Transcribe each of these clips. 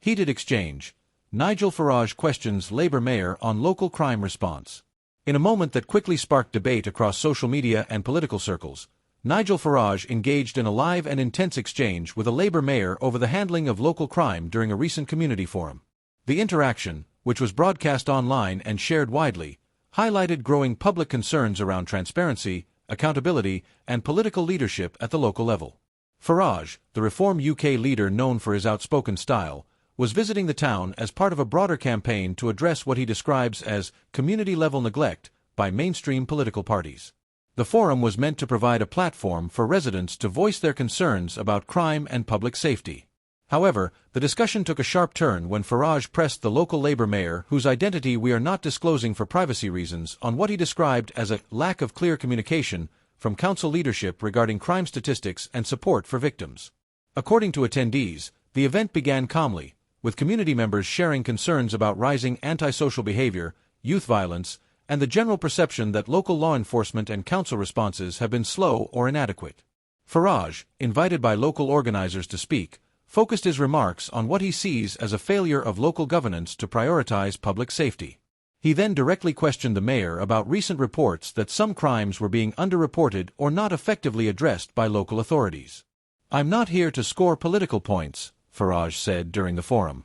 Heated exchange. Nigel Farage questions Labour mayor on local crime response. In a moment that quickly sparked debate across social media and political circles, Nigel Farage engaged in a live and intense exchange with a Labour mayor over the handling of local crime during a recent community forum. The interaction, which was broadcast online and shared widely, highlighted growing public concerns around transparency, accountability, and political leadership at the local level. Farage, the Reform UK leader known for his outspoken style, was visiting the town as part of a broader campaign to address what he describes as community-level neglect by mainstream political parties. The forum was meant to provide a platform for residents to voice their concerns about crime and public safety. However, the discussion took a sharp turn when Farage pressed the local Labour mayor, whose identity we are not disclosing for privacy reasons, on what he described as a lack of clear communication from council leadership regarding crime statistics and support for victims. According to attendees, the event began calmly, with community members sharing concerns about rising antisocial behavior, youth violence, and the general perception that local law enforcement and council responses have been slow or inadequate. Farage, invited by local organizers to speak, focused his remarks on what he sees as a failure of local governance to prioritize public safety. He then directly questioned the mayor about recent reports that some crimes were being underreported or not effectively addressed by local authorities. "I'm not here to score political points," Farage said during the forum.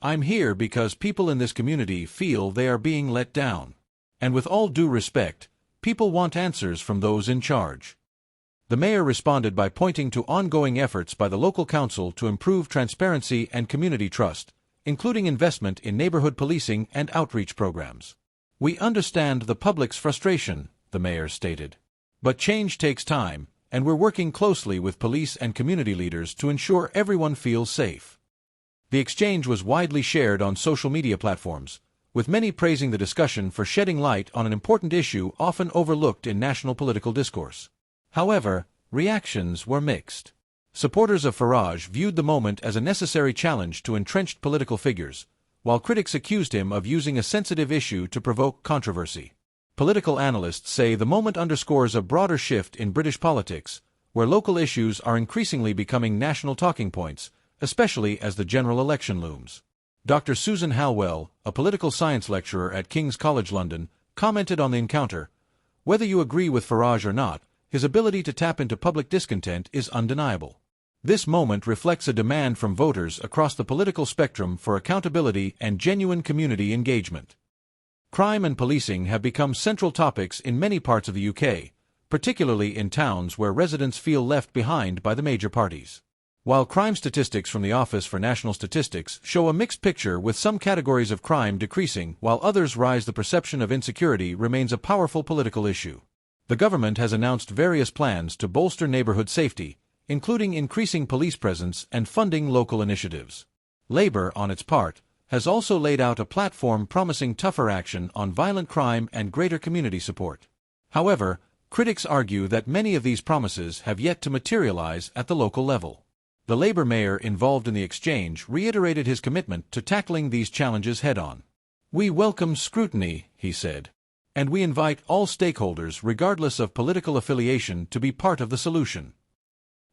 "I'm here because people in this community feel they are being let down. And with all due respect, people want answers from those in charge." The mayor responded by pointing to ongoing efforts by the local council to improve transparency and community trust, including investment in neighborhood policing and outreach programs. "We understand the public's frustration," the mayor stated. "But change takes time, and we're working closely with police and community leaders to ensure everyone feels safe." The exchange was widely shared on social media platforms, with many praising the discussion for shedding light on an important issue often overlooked in national political discourse. However, reactions were mixed. Supporters of Farage viewed the moment as a necessary challenge to entrenched political figures, while critics accused him of using a sensitive issue to provoke controversy. Political analysts say the moment underscores a broader shift in British politics, where local issues are increasingly becoming national talking points, especially as the general election looms. Dr. Susan Halwell, a political science lecturer at King's College London, commented on the encounter, "Whether you agree with Farage or not, his ability to tap into public discontent is undeniable. This moment reflects a demand from voters across the political spectrum for accountability and genuine community engagement." Crime and policing have become central topics in many parts of the UK, particularly in towns where residents feel left behind by the major parties. While crime statistics from the Office for National Statistics show a mixed picture, with some categories of crime decreasing while others rise, the perception of insecurity remains a powerful political issue. The government has announced various plans to bolster neighborhood safety, including increasing police presence and funding local initiatives. Labour, on its part, has also laid out a platform promising tougher action on violent crime and greater community support. However, critics argue that many of these promises have yet to materialize at the local level. The Labour mayor involved in the exchange reiterated his commitment to tackling these challenges head-on. "We welcome scrutiny," he said, "and we invite all stakeholders, regardless of political affiliation, to be part of the solution."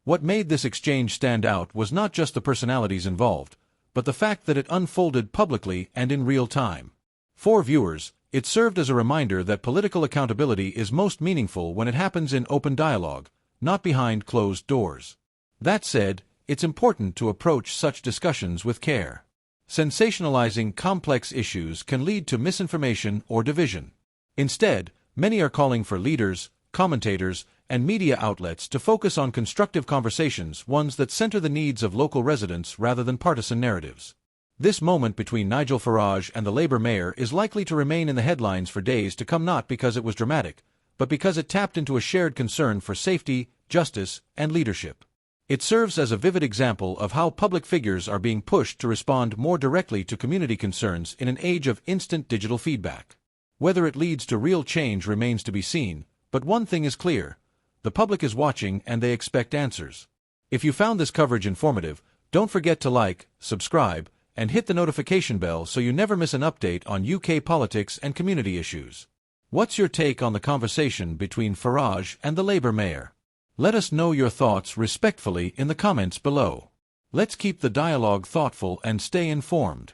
What made this exchange stand out was not just the personalities involved, but the fact that it unfolded publicly and in real time. For viewers, it served as a reminder that political accountability is most meaningful when it happens in open dialogue, not behind closed doors. That said, it's important to approach such discussions with care. Sensationalizing complex issues can lead to misinformation or division. Instead, many are calling for leaders, commentators, and media outlets to focus on constructive conversations, ones that center the needs of local residents rather than partisan narratives. This moment between Nigel Farage and the Labour mayor is likely to remain in the headlines for days to come, not because it was dramatic, but because it tapped into a shared concern for safety, justice, and leadership. It serves as a vivid example of how public figures are being pushed to respond more directly to community concerns in an age of instant digital feedback. Whether it leads to real change remains to be seen, but one thing is clear: the public is watching and they expect answers. If you found this coverage informative, don't forget to like, subscribe, and hit the notification bell so you never miss an update on UK politics and community issues. What's your take on the conversation between Farage and the Labour mayor? Let us know your thoughts respectfully in the comments below. Let's keep the dialogue thoughtful and stay informed.